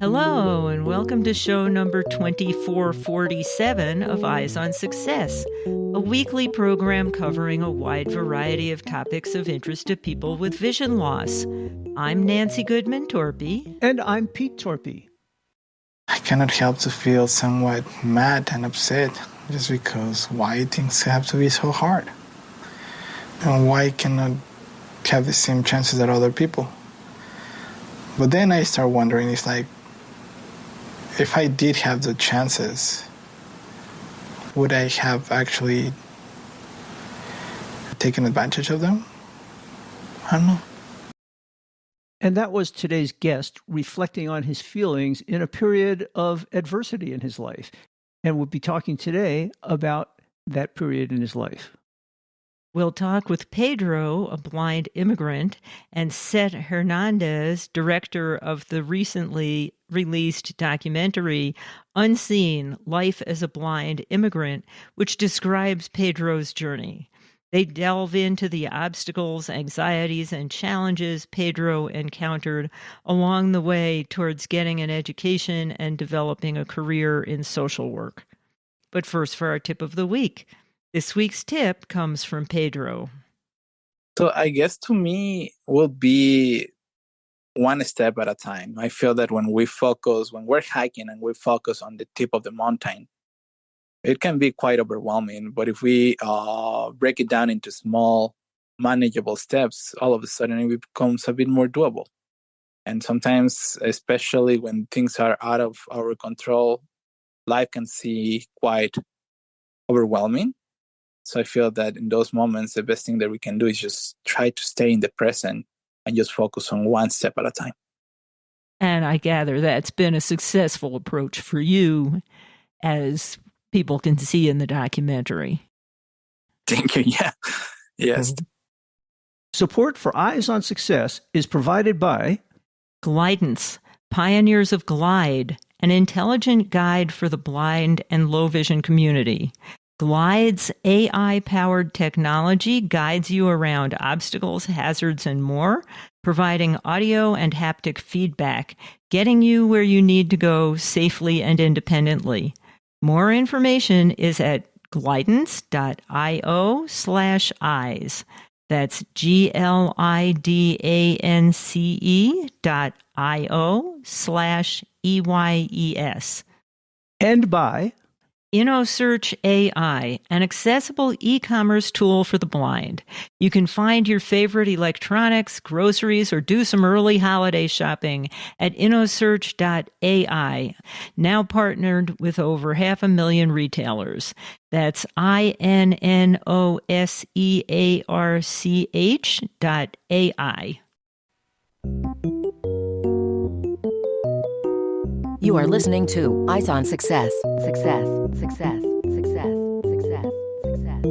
Hello, and welcome to show number 2447 of Eyes on Success, a weekly program covering a wide variety of topics of interest to people with vision loss. I'm Nancy Torpey. And I'm Pete Torpey. I cannot help to feel somewhat mad and upset just because why things have to be so hard? And why cannot have the same chances as other people? But then I start wondering, it's like, if I did have the chances, would I have actually taken advantage of them? I don't know. And that was today's guest reflecting on his feelings in a period of adversity in his life. And we'll be talking today about that period in his life. We'll talk with Pedro, a blind immigrant, and Set Hernandez, director of the recently released documentary Unseen: Life as a Blind Immigrant, which describes Pedro's journey. They delve into the obstacles, anxieties, and challenges Pedro encountered along the way towards getting an education and developing a career in social work. But first, for our tip of the week. This week's tip comes from Pedro. So I guess to me will be one step at a time. I feel that when we're hiking and we focus on the tip of the mountain, it can be quite overwhelming. But if we break it down into small, manageable steps, all of a sudden it becomes a bit more doable. And sometimes, especially when things are out of our control, life can seem quite overwhelming. So I feel that in those moments, the best thing that we can do is just try to stay in the present and just focus on one step at a time. And I gather that's been a successful approach for you, as people can see in the documentary. Thank you. Yeah. Yes. Support for Eyes on Success is provided by Glidance, Pioneers of Glide, an intelligent guide for the blind and low vision community. Glide's AI-powered technology guides you around obstacles, hazards, and more, providing audio and haptic feedback, getting you where you need to go safely and independently. More information is at glidance.io/eyes. That's glidance.io/EYES. And by InnoSearch AI, an accessible e-commerce tool for the blind. You can find your favorite electronics, groceries, or do some early holiday shopping at InnoSearch.ai, now partnered with over 500,000 retailers. That's InnoSearch.ai. You are listening to Eyes on Success. Success, success, success, success, success.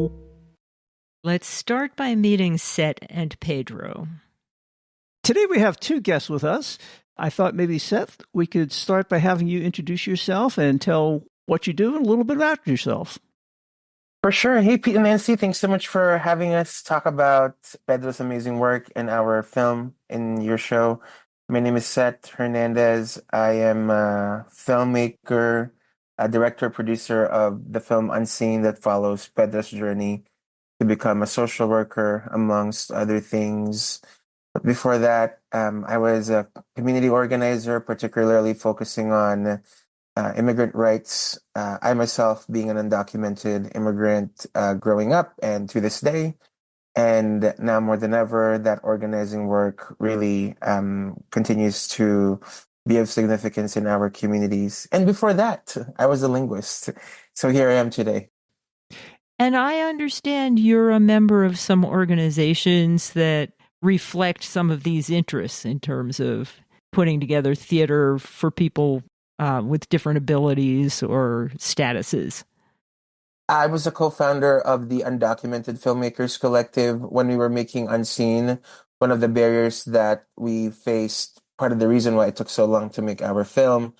Let's start by meeting Set and Pedro. Today we have two guests with us. I thought maybe, Seth, we could start by having you introduce yourself and tell what you do and a little bit about yourself. For sure. Hey, Pete and Nancy, thanks so much for having us talk about Pedro's amazing work in our film, in your show. My name is Set Hernandez. I am a filmmaker, a director, producer of the film Unseen that follows Pedro's journey to become a social worker, amongst other things. But before that, I was a community organizer, particularly focusing on immigrant rights. I myself being an undocumented immigrant growing up and to this day. And now more than ever, that organizing work really continues to be of significance in our communities. And before that, I was a linguist. So here I am today. And I understand you're a member of some organizations that reflect some of these interests in terms of putting together theater for people with different abilities or statuses. I was a co-founder of the Undocumented Filmmakers Collective when we were making Unseen. One of the barriers that we faced, part of the reason why it took so long to make our film,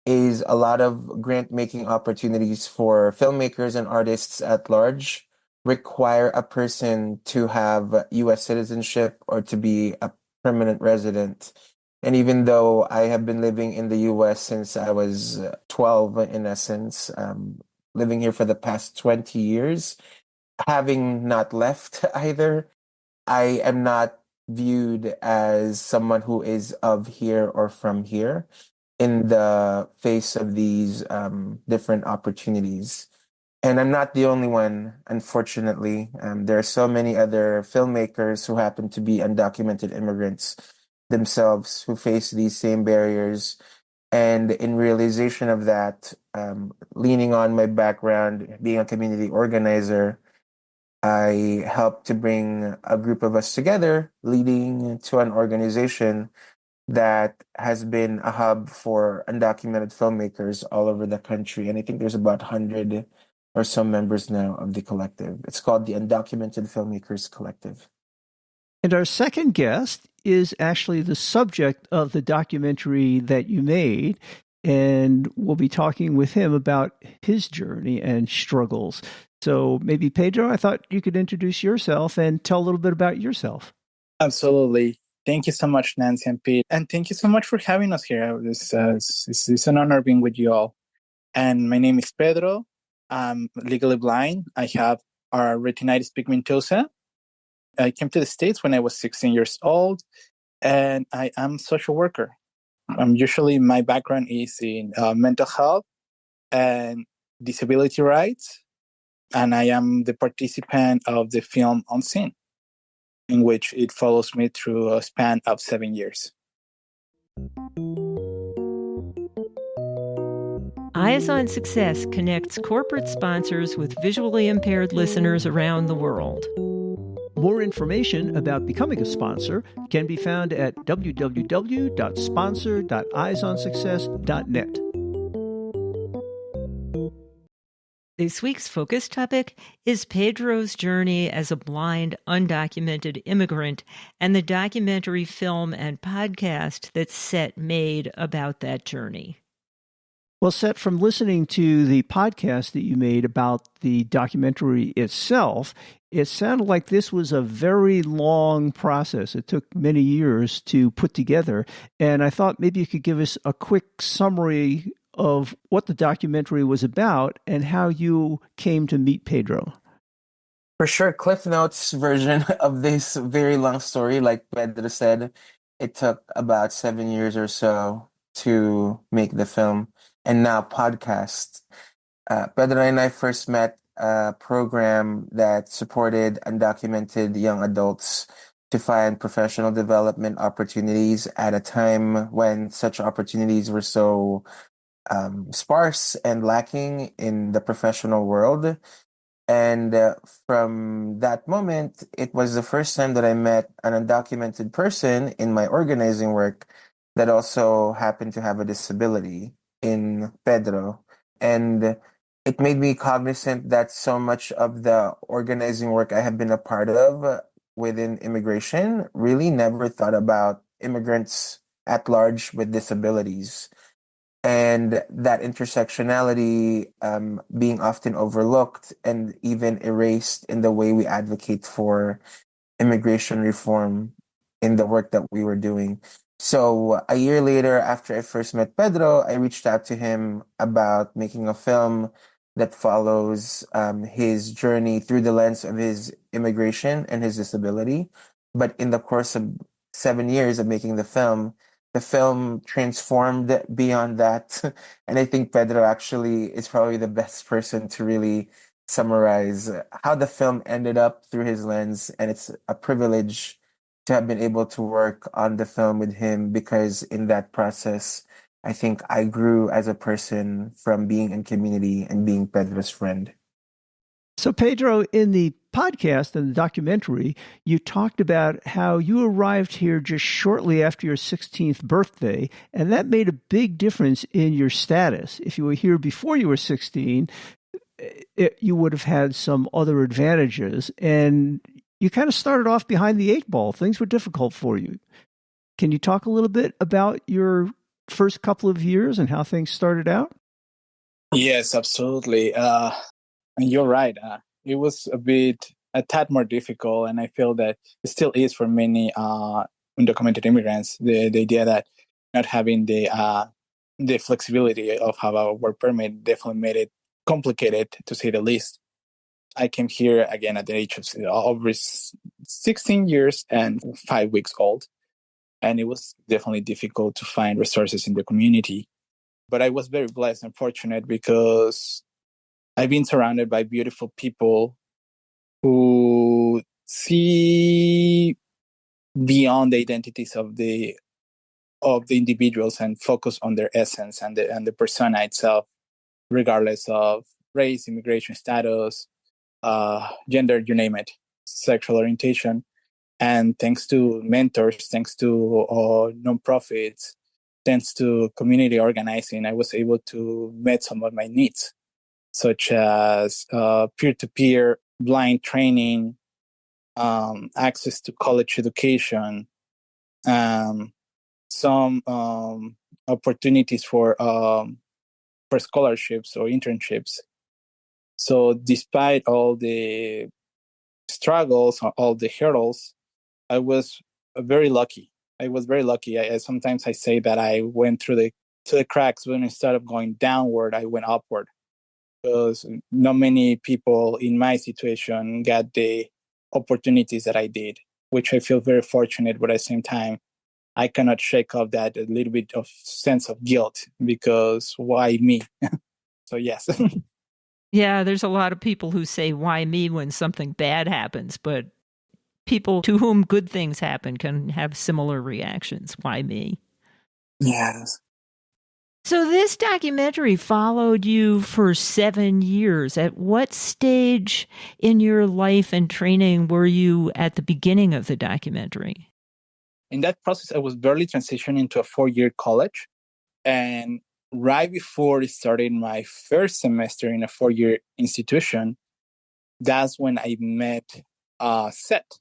is a lot of grant-making opportunities for filmmakers and artists at large require a person to have U.S. citizenship or to be a permanent resident. And even though I have been living in the US since I was 12, in essence, living here for the past 20 years, having not left either, I am not viewed as someone who is of here or from here in the face of these different opportunities. And I'm not the only one, unfortunately. There are so many other filmmakers who happen to be undocumented immigrants themselves who face these same barriers. And in realization of that, leaning on my background, being a community organizer, I helped to bring a group of us together, leading to an organization that has been a hub for undocumented filmmakers all over the country. And I think there's about 100 or so members now of the collective. It's called the Undocumented Filmmakers Collective. And our second guest is actually the subject of the documentary that you made. And we'll be talking with him about his journey and struggles. So maybe, Pedro, I thought you could introduce yourself and tell a little bit about yourself. Absolutely. Thank you so much, Nancy and Pete. And thank you so much for having us here. It's an honor being with you all. And my name is Pedro. I'm legally blind. I have retinitis pigmentosa. I came to the States when I was 16 years old, and I am a social worker. Usually my background is in mental health and disability rights, and I am the participant of the film Unseen, in which it follows me through a span of 7 years. Eyes on Success connects corporate sponsors with visually impaired listeners around the world. More information about becoming a sponsor can be found at www.sponsor.eyesonsuccess.net. This week's focus topic is Pedro's journey as a blind, undocumented immigrant and the documentary film and podcast that Set made about that journey. Well, Set, from listening to the podcast that you made about the documentary itself, it sounded like this was a very long process. It took many years to put together. And I thought maybe you could give us a quick summary of what the documentary was about and how you came to meet Pedro. For sure, Cliff Notes version of this very long story, like Pedro said, it took about 7 years or so to make the film. And now podcast. Pedro and I first met a program that supported undocumented young adults to find professional development opportunities at a time when such opportunities were so sparse and lacking in the professional world. And from that moment, it was the first time that I met an undocumented person in my organizing work that also happened to have a disability, in Pedro. And it made me cognizant that so much of the organizing work I have been a part of within immigration really never thought about immigrants at large with disabilities. And that intersectionality being often overlooked and even erased in the way we advocate for immigration reform in the work that we were doing. So a year later, after I first met Pedro, I reached out to him about making a film that follows his journey through the lens of his immigration and his disability. But in the course of 7 years of making the film transformed beyond that. And I think Pedro actually is probably the best person to really summarize how the film ended up through his lens. And it's a privilege to have been able to work on the film with him, because in that process, I think I grew as a person from being in community and being Pedro's friend. So, Pedro, in the podcast and the documentary, you talked about how you arrived here just shortly after your 16th birthday, and that made a big difference in your status. If you were here before you were 16, you would have had some other advantages, and you kind of started off behind the 8 ball. Things were difficult for you. Can you talk a little bit about your first couple of years and how things started out? Yes, absolutely. And you're right. It was a tad more difficult, and I feel that it still is for many undocumented immigrants. The idea that not having the flexibility of have a work permit definitely made it complicated, to say the least. I came here again at the age of over 16 years and 5 weeks old. And it was definitely difficult to find resources in the community. But I was very blessed and fortunate because I've been surrounded by beautiful people who see beyond the identities of the individuals and focus on their essence and the persona itself, regardless of race, immigration status, gender, you name it, sexual orientation. And thanks to mentors, thanks to nonprofits, thanks to community organizing, I was able to meet some of my needs, such as peer-to-peer blind training, access to college education, some opportunities for scholarships or internships. So despite all the struggles, all the hurdles, I was very lucky. I was very lucky. Sometimes I say that I went through the cracks when instead of going downward, I went upward. Because not many people in my situation got the opportunities that I did, which I feel very fortunate. But at the same time, I cannot shake off that a little bit of sense of guilt because why me? So yes. Yeah, there's a lot of people who say, why me when something bad happens? But people to whom good things happen can have similar reactions. Why me? Yes. So this documentary followed you for 7 years. At what stage in your life and training were you at the beginning of the documentary? In that process, I was barely transitioning into a 4-year college. And right before I started my first semester in a 4-year institution, that's when I met Set,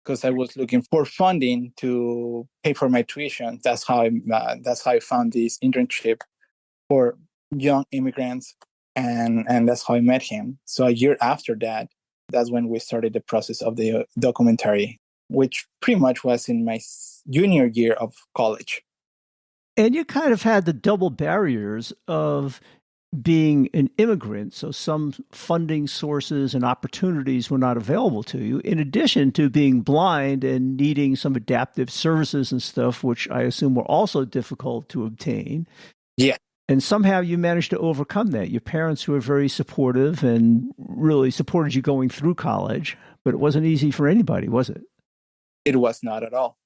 because I was looking for funding to pay for my tuition. That's how I found this internship for young immigrants, and that's how I met him. So a year after that, that's when we started the process of the documentary, which pretty much was in my junior year of college. And you kind of had the double barriers of being an immigrant, so some funding sources and opportunities were not available to you, in addition to being blind and needing some adaptive services and stuff, which I assume were also difficult to obtain. Yeah. And somehow you managed to overcome that. Your parents were very supportive and really supported you going through college, but it wasn't easy for anybody, was it? It was not at all.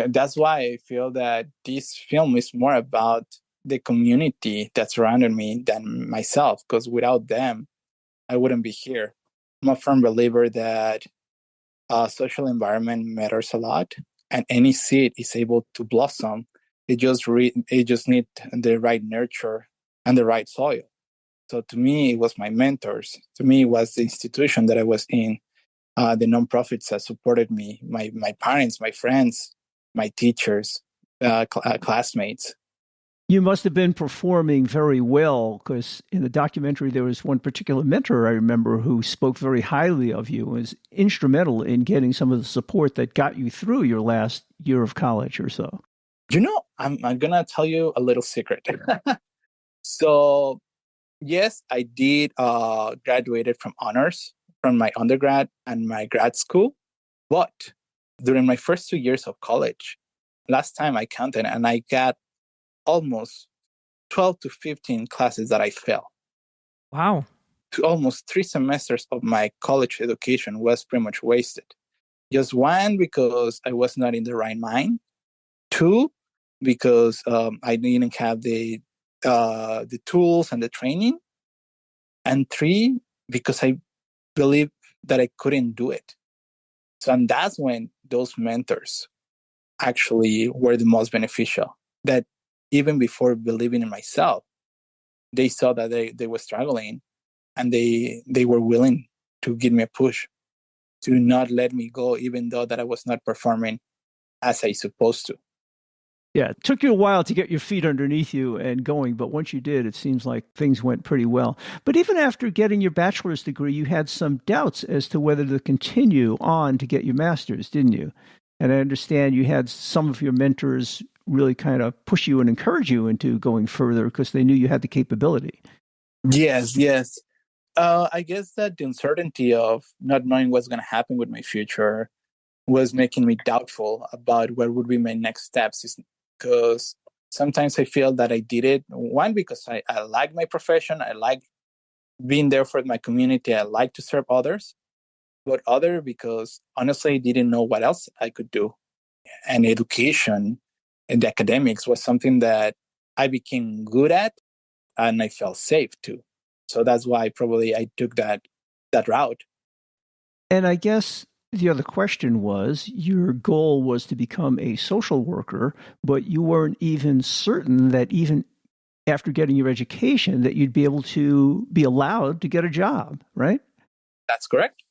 That's why I feel that this film is more about the community that surrounded me than myself, because without them, I wouldn't be here. I'm a firm believer that social environment matters a lot, and any seed is able to blossom. It just needs the right nurture and the right soil. So to me, it was my mentors. To me, it was the institution that I was in, the nonprofits that supported me, my parents, my friends, my teachers, classmates. You must have been performing very well, because in the documentary there was one particular mentor I remember who spoke very highly of you and was instrumental in getting some of the support that got you through your last year of college or so. You know, I'm going to tell you a little secret. So, yes, I did graduated from honors from my undergrad and my grad school. But during my first 2 years of college, last time I counted, and I got almost 12 to 15 classes that I failed. Wow. To almost 3 semesters of my college education was pretty much wasted. Just one, because I was not in the right mind. 2, because I didn't have the tools and the training. And 3, because I believed that I couldn't do it. So, and that's when those mentors actually were the most beneficial. That even before believing in myself, they saw that they were struggling, and they were willing to give me a push, to not let me go, even though that I was not performing as I supposed to. Yeah, it took you a while to get your feet underneath you and going, but once you did, it seems like things went pretty well. But even after getting your bachelor's degree, you had some doubts as to whether to continue on to get your master's, didn't you? And I understand you had some of your mentors really kind of push you and encourage you into going further because they knew you had the capability. Yes. I guess that the uncertainty of not knowing what's going to happen with my future was making me doubtful about what would be my next steps. Because sometimes I feel that I did it, one, because I like my profession, I like being there for my community, I like to serve others, but other because honestly I didn't know what else I could do. And education and the academics was something that I became good at and I felt safe too. So that's why probably I took that route. And I guess the other question was your goal was to become a social worker, but you weren't even certain that even after getting your education that you'd be able to be allowed to get a job, right? That's correct.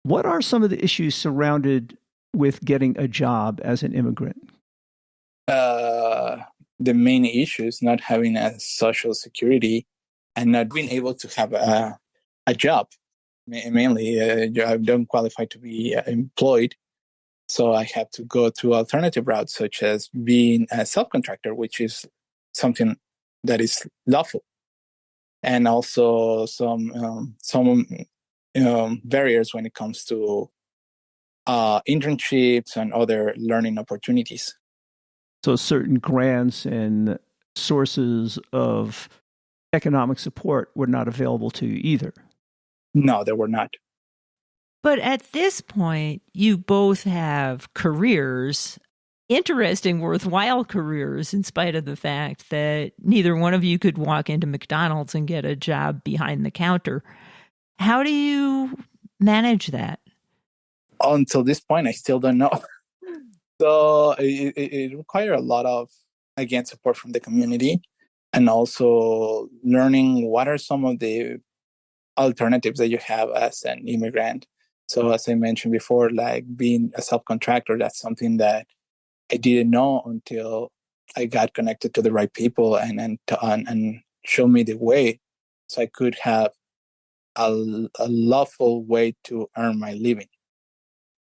What are some of the issues surrounded with getting a job as an immigrant? The main issue is not having a social security and not being able to have a job. Mainly, I don't qualify to be employed. So I have to go through alternative routes, such as being a self-contractor, which is something that is lawful. And also some barriers when it comes to internships and other learning opportunities. So certain grants and sources of economic support were not available to you either. No, there were not. But at this point, you both have careers, interesting, worthwhile careers, in spite of the fact that neither one of you could walk into McDonald's and get a job behind the counter. How do you manage that? Until this point, I still don't know. So it requires a lot of, again, support from the community and also learning what are some of the alternatives that you have as an immigrant. So as I mentioned before, like being a self-contractor, that's something that I didn't know until I got connected to the right people and show me the way so I could have a lawful way to earn my living.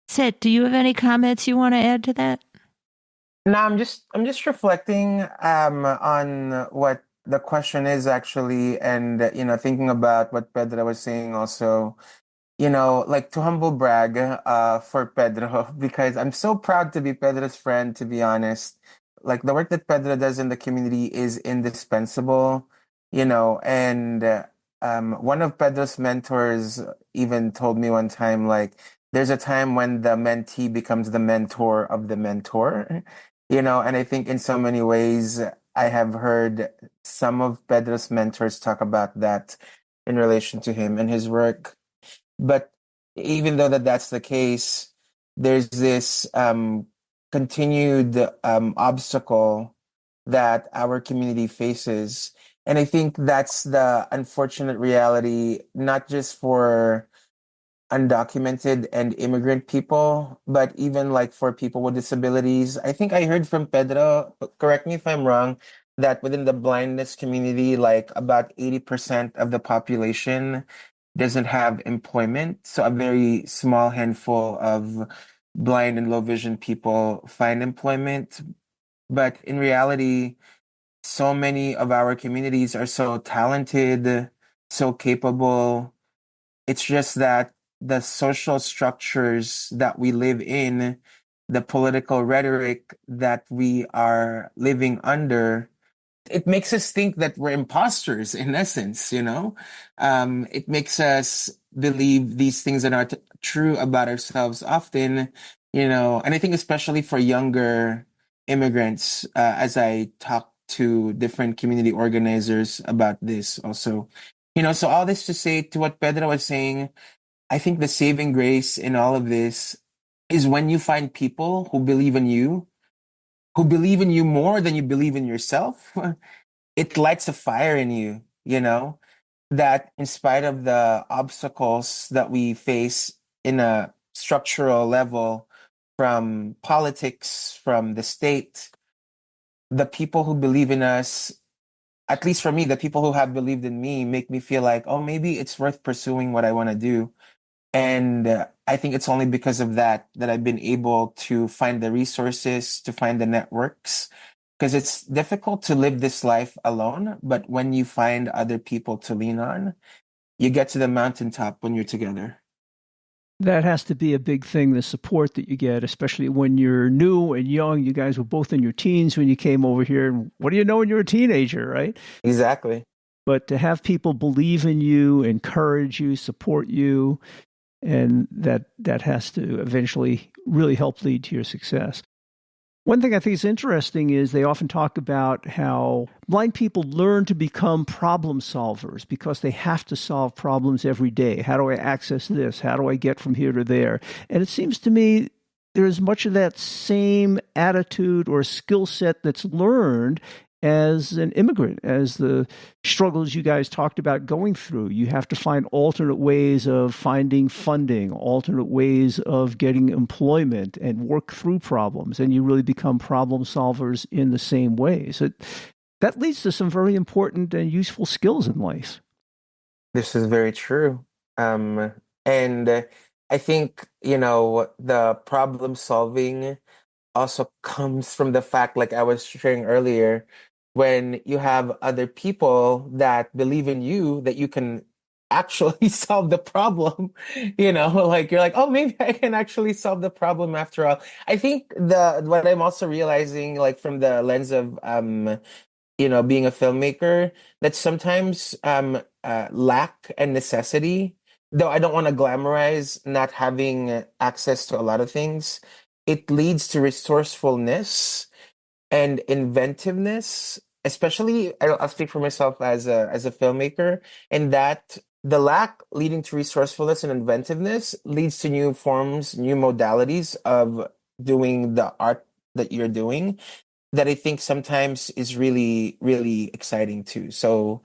Set, do you have any comments you want to add to that? No, I'm just reflecting on what the question is actually, and thinking about what Pedro was saying also. Like to humble brag for Pedro because I'm so proud to be Pedro's friend, to be honest. Like the work that Pedro does in the community is indispensable, and one of Pedro's mentors even told me one time, like, there's a time when the mentee becomes the mentor of the mentor, and I think in so many ways, I have heard some of Pedro's mentors talk about that in relation to him and his work. But even though that's the case, there's this continued obstacle that our community faces. And I think that's the unfortunate reality, not just for undocumented and immigrant people, but even like for people with disabilities. I think I heard from Pedro, correct me if I'm wrong, that within the blindness community, like about 80% of the population doesn't have employment. So a very small handful of blind and low vision people find employment. But in reality, so many of our communities are so talented, so capable. It's just that the social structures that we live in, the political rhetoric that we are living under, it makes us think that we're imposters in essence. It makes us believe these things that are not true about ourselves often. And I think especially for younger immigrants, as I talk to different community organizers about this also. So all this to say to what Pedro was saying, I think the saving grace in all of this is when you find people who believe in you, who believe in you more than you believe in yourself. It lights a fire in you, that in spite of the obstacles that we face in a structural level from politics, from the state, the people who believe in us, at least for me, the people who have believed in me make me feel like, oh, maybe it's worth pursuing what I want to do. And I think it's only because of that I've been able to find the resources, to find the networks, because it's difficult to live this life alone. But when you find other people to lean on, you get to the mountaintop when you're together. That has to be a big thing, the support that you get, especially when you're new and young. You guys were both in your teens when you came over here. And what do you know when you're a teenager, right? Exactly. But to have people believe in you, encourage you, support you, and that has to eventually really help lead to your success. One thing I think is interesting is they often talk about how blind people learn to become problem solvers because they have to solve problems every day. How do I access this? How do I get from here to there? And it seems to me there's much of that same attitude or skill set that's learned as an immigrant, as the struggles you guys talked about going through. You have to find alternate ways of finding funding, alternate ways of getting employment and work through problems. And you really become problem solvers in the same way. So that leads to some very important and useful skills in life. This is very true. And I think, the problem solving also comes from the fact, like I was sharing earlier, when you have other people that believe in you, that you can actually solve the problem, like you're like, oh, maybe I can actually solve the problem after all. I think what I'm also realizing, like from the lens of being a filmmaker, that sometimes lack and necessity, though I don't want to glamorize not having access to a lot of things, it leads to resourcefulness and inventiveness. Especially, I'll speak for myself as a filmmaker, and that the lack leading to resourcefulness and inventiveness leads to new forms, new modalities of doing the art that you're doing, that I think sometimes is really, really exciting too. So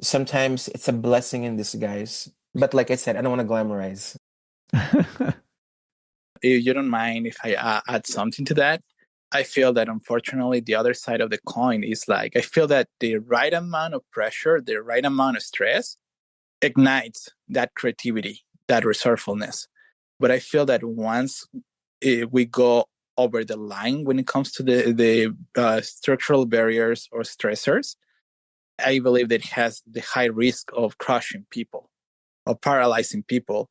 sometimes it's a blessing in disguise. But like I said, I don't want to glamorize. If you don't mind if I add something to that, I feel that unfortunately the other side of the coin is like, I feel that the right amount of pressure, the right amount of stress ignites that creativity, that resourcefulness. But I feel that once we go over the line when it comes to the structural barriers or stressors, I believe that it has the high risk of crushing people, of paralyzing people,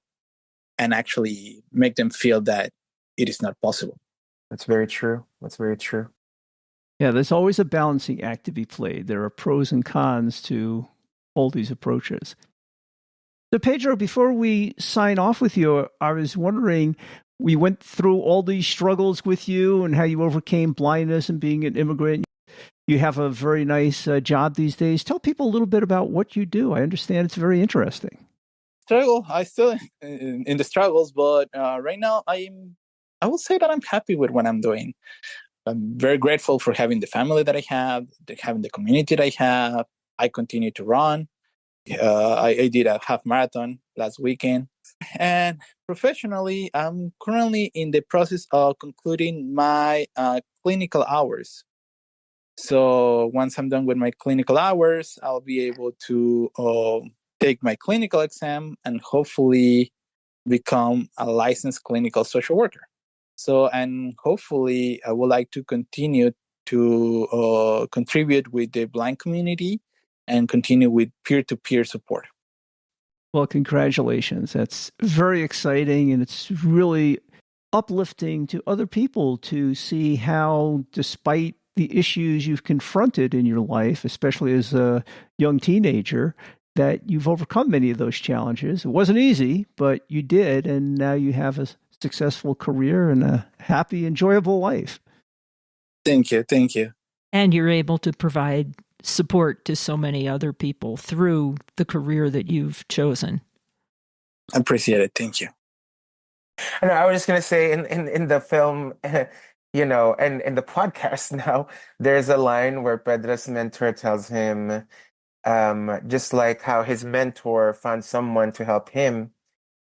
and actually make them feel that it is not possible. That's very true. That's very true. Yeah, there's always a balancing act to be played. There are pros and cons to all these approaches. So, Pedro, before we sign off with you, I was wondering, we went through all these struggles with you and how you overcame blindness and being an immigrant. You have a very nice job these days. Tell people a little bit about what you do. I understand it's very interesting. Struggle. I still in the struggles, but right now I will say that I'm happy with what I'm doing. I'm very grateful for having the family that I have, having the community that I have. I continue to run. I did a half marathon last weekend. And professionally, I'm currently in the process of concluding my clinical hours. So once I'm done with my clinical hours, I'll be able to take my clinical exam and hopefully become a licensed clinical social worker. So, and hopefully I would like to continue to contribute with the blind community and continue with peer-to-peer support. Well, congratulations. That's very exciting, and it's really uplifting to other people to see how, despite the issues you've confronted in your life, especially as a young teenager, that you've overcome many of those challenges. It wasn't easy, but you did, and now you have a successful career and a happy, enjoyable life. Thank you. Thank you. And you're able to provide support to so many other people through the career that you've chosen. I appreciate it. Thank you. I was just going to say in the film, and in the podcast now, there's a line where Pedro's mentor tells him, just like how his mentor found someone to help him,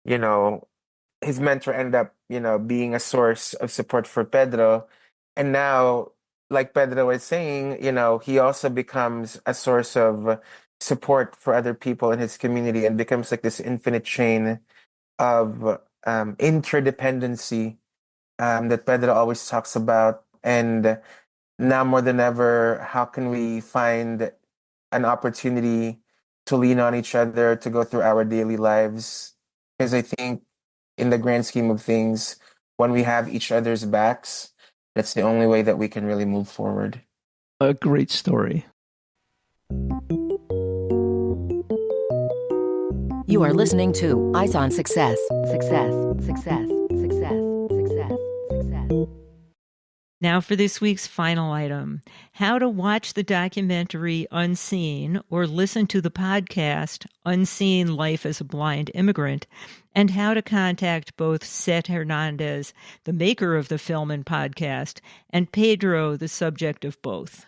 his mentor ended up, being a source of support for Pedro. And now, like Pedro was saying, he also becomes a source of support for other people in his community and becomes like this infinite chain of interdependency that Pedro always talks about. And now more than ever, how can we find an opportunity to lean on each other to go through our daily lives? Because I think in the grand scheme of things, when we have each other's backs, that's the only way that we can really move forward. A great story. You are listening to Eyes on Success. Success, success, success, success, success. Now for this week's final item, how to watch the documentary Unseen or listen to the podcast Unseen: Life as a Blind Immigrant, and how to contact both Set Hernandez, the maker of the film and podcast, and Pedro, the subject of both.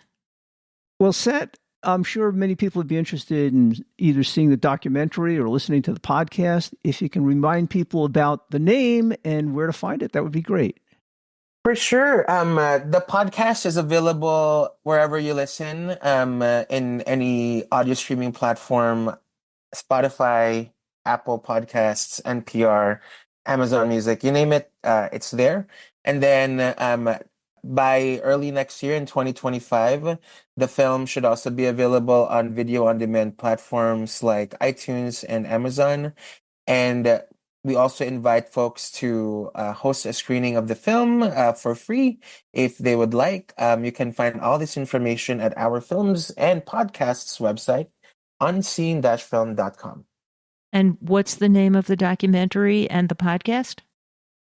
Well, Set, I'm sure many people would be interested in either seeing the documentary or listening to the podcast. If you can remind people about the name and where to find it, that would be great. For sure. The podcast is available wherever you listen, in any audio streaming platform, Spotify, Apple Podcasts, NPR, Amazon Music, you name it, it's there. And then by early next year in 2025, the film should also be available on video on demand platforms like iTunes and Amazon. And we also invite folks to host a screening of the film for free if they would like. You can find all this information at our films and podcasts website, unseen-film.com. And what's the name of the documentary and the podcast?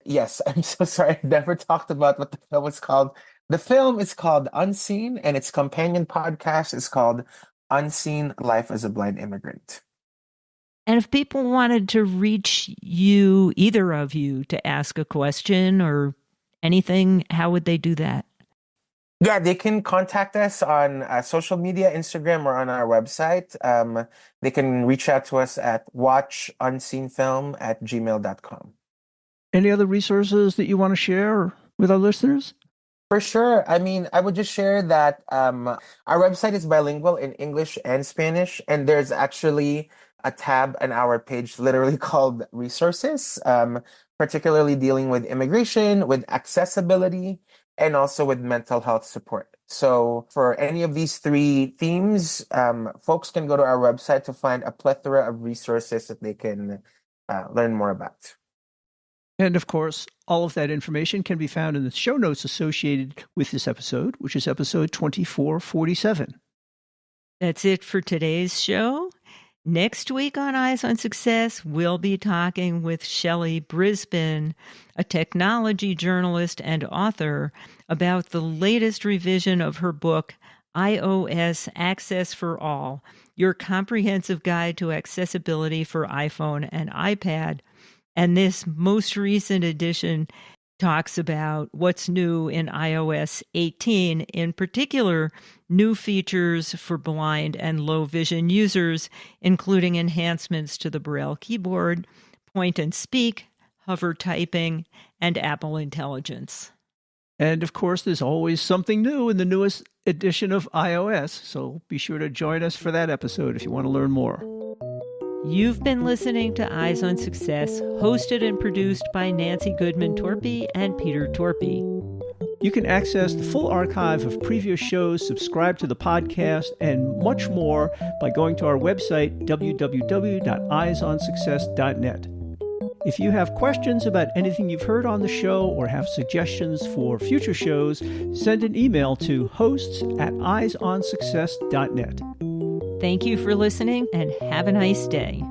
Yes, I'm so sorry. I never talked about what the film is called. The film is called Unseen, and its companion podcast is called Unseen: Life as a Blind Immigrant. And if people wanted to reach you, either of you, to ask a question or anything, how would they do that? Yeah, they can contact us on social media, Instagram, or on our website. They can reach out to us at watchunseenfilm@gmail.com. Any other resources that you want to share with our listeners? For sure. I mean, I would just share that our website is bilingual in English and Spanish, and there's actually a tab on our page literally called Resources, particularly dealing with immigration, with accessibility, and also with mental health support. So for any of these three themes, folks can go to our website to find a plethora of resources that they can learn more about. And of course, all of that information can be found in the show notes associated with this episode, which is episode 2447. That's it for today's show. Next week on Eyes on Success, we'll be talking with Shelley Brisbane, a technology journalist and author, about the latest revision of her book, iOS Access for All, Your Comprehensive Guide to Accessibility for iPhone and iPad. And this most recent edition talks about what's new in iOS 18, in particular, new features for blind and low vision users, including enhancements to the Braille keyboard, point and speak, hover typing, and Apple Intelligence. And of course, there's always something new in the newest edition of iOS, so be sure to join us for that episode if you want to learn more. You've been listening to Eyes on Success, hosted and produced by Nancy Torpey and Peter Torpey. You can access the full archive of previous shows, subscribe to the podcast, and much more by going to our website, www.eyesonsuccess.net. If you have questions about anything you've heard on the show or have suggestions for future shows, send an email to hosts@eyesonsuccess.net. Thank you for listening and have a nice day.